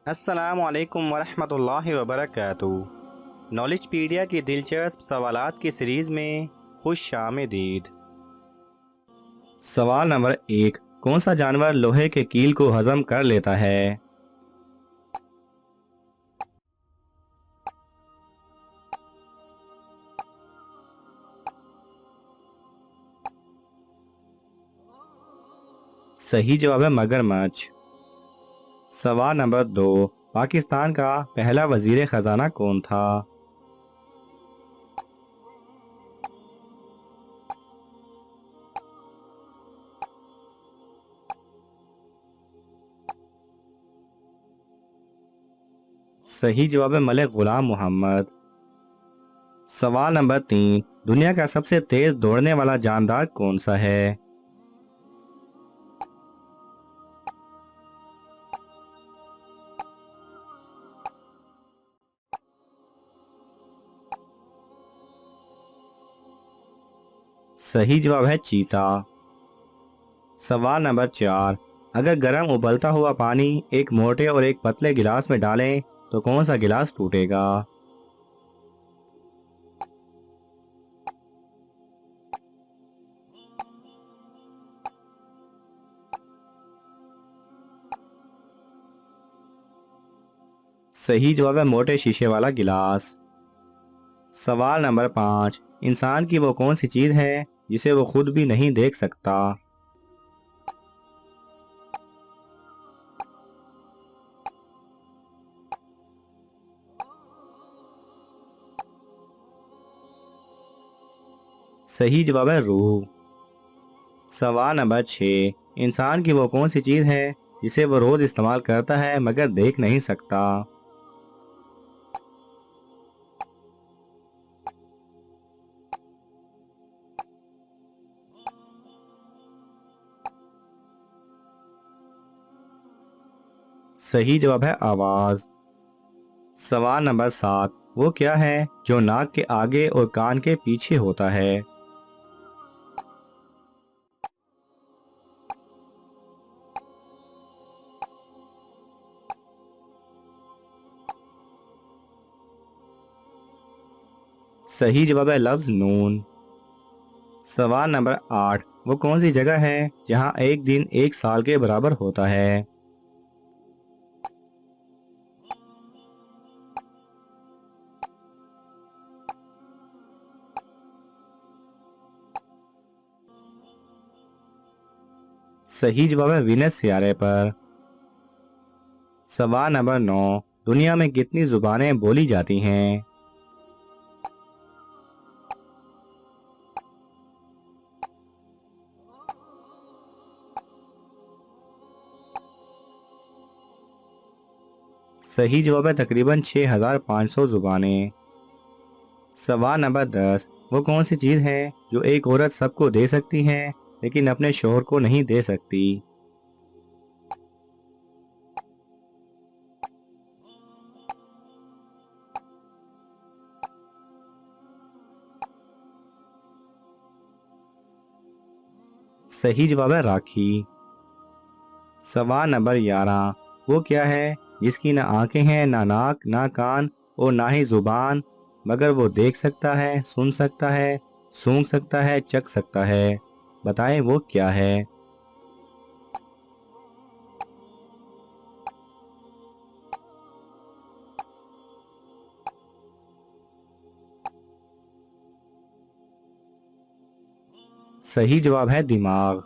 अस्सलाम वालेकुम वरहमतुल्लाहि वबरकातुहू। नॉलेजपीडिया की दिलचस्प सवालात की सीरीज़ में खुश आमदीद। सवाल नंबर 1, कौन सा जानवर लोहे के कील को हजम कर लेता है? सही जवाब है मगरमच्छ। सवाल नंबर 2, पाकिस्तान का पहला वजीर खजाना कौन था? सही जवाब है मलिक गुलाम मोहम्मद। सवाल नंबर 3, दुनिया का सबसे तेज दौड़ने वाला जानदार कौन सा है? सही जवाब है चीता। सवाल नंबर 4, अगर गर्म उबलता हुआ पानी एक मोटे और एक पतले गिलास में डालें तो कौन सा गिलास टूटेगा? सही जवाब है मोटे शीशे वाला गिलास। सवाल नंबर 5, इंसान की वो कौन सी चीज है जिसे वो खुद भी नहीं देख सकता? सही जवाब है रूह। सवाल नंबर 6, इंसान की वो कौन सी चीज है जिसे वो रोज इस्तेमाल करता है मगर देख नहीं सकता? सही जवाब है आवाज। सवाल नंबर 7, वो क्या है जो नाक के आगे और कान के पीछे होता है? सही जवाब है लफ्ज नून। सवाल नंबर 8, वो कौन सी जगह है जहां एक दिन एक साल के बराबर होता है? सही जवाब है वीनस सितारे पर। सवाल नंबर 9, दुनिया में कितनी जुबानें बोली जाती हैं? सही जवाब है तकरीबन 6500 जुबानें। सवाल नंबर 10, वो कौन सी चीज है जो एक औरत सबको दे सकती है लेकिन अपने शोहर को नहीं दे सकती? सही जवाब है राखी। सवाल नंबर 11, वो क्या है जिसकी ना आंखें हैं, ना नाक, ना कान और ना ही जुबान, मगर वो देख सकता है, सुन सकता है, सूंघ सकता है, चख सकता है? बताएं वो क्या है? सही जवाब है दिमाग।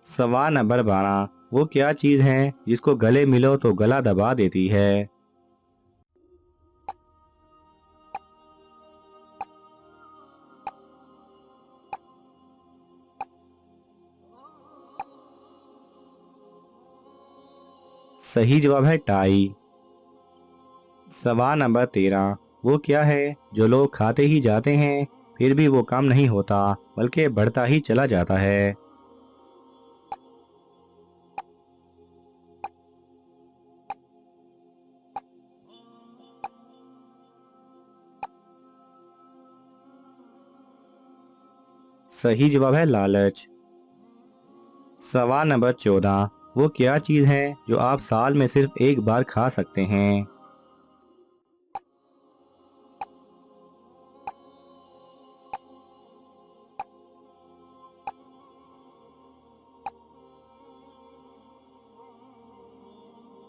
सवाल नंबर 12, वो क्या चीज है जिसको गले मिलो तो गला दबा देती है? सही जवाब है टाई। सवाल नंबर 13, वो क्या है जो लोग खाते ही जाते हैं फिर भी वो कम नहीं होता बल्कि बढ़ता ही चला जाता है? सही जवाब है लालच। सवाल नंबर 14, वो क्या चीज़ है जो आप साल में सिर्फ एक बार खा सकते हैं?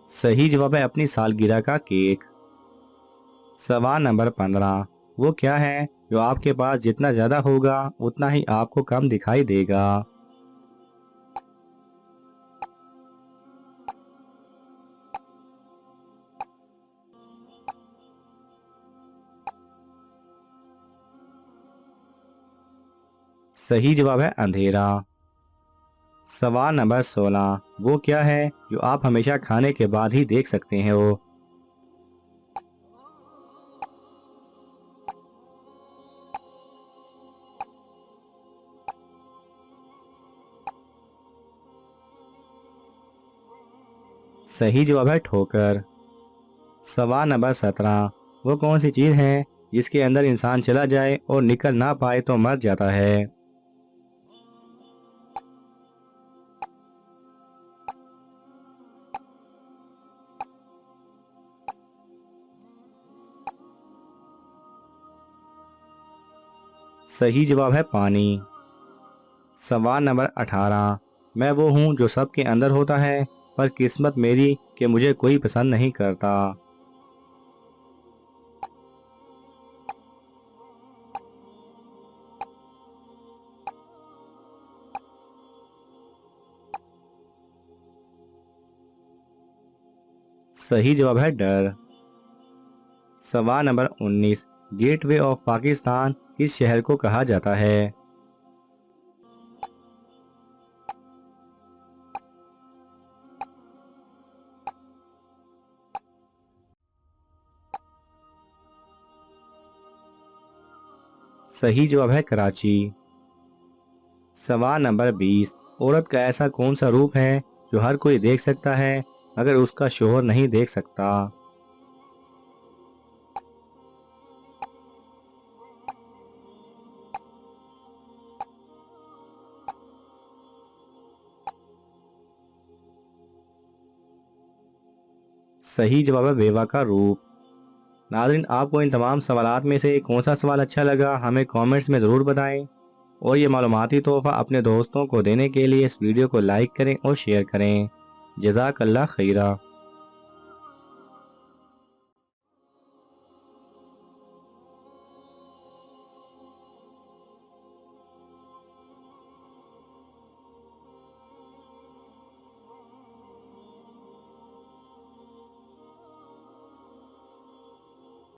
सही जवाब है अपनी सालगिरह का केक। सवाल नंबर 15, वो क्या है जो आपके पास जितना ज्यादा होगा उतना ही आपको कम दिखाई देगा? सही जवाब है अंधेरा। सवाल नंबर 16, वो क्या है जो आप हमेशा खाने के बाद ही देख सकते हैं वो? सही जवाब है ठोकर। सवाल नंबर 17, वो कौन सी चीज़ है जिसके अंदर इंसान चला जाए और निकल ना पाए तो मर जाता है? सही जवाब है पानी। सवाल नंबर 18, मैं वो हूँ जो सबके अंदर होता है पर किस्मत मेरी कि मुझे कोई पसंद नहीं करता। सही जवाब है डर। सवाल नंबर 19, गेटवे ऑफ पाकिस्तान किस शहर को कहा जाता है? सही जवाब है कराची। सवाल नंबर 20, औरत का ऐसा कौन सा रूप है जो हर कोई देख सकता है मगर उसका शोहर नहीं देख सकता? सही जवाब है बेवा का रूप। नाज़रीन, आपको इन तमाम सवालात में से कौन सा सवाल अच्छा लगा हमें कमेंट्स में ज़रूर बताएं। और ये मालूमाती तोहफ़ा अपने दोस्तों को देने के लिए इस वीडियो को लाइक करें और शेयर करें। जज़ाकल्लाह खैरा।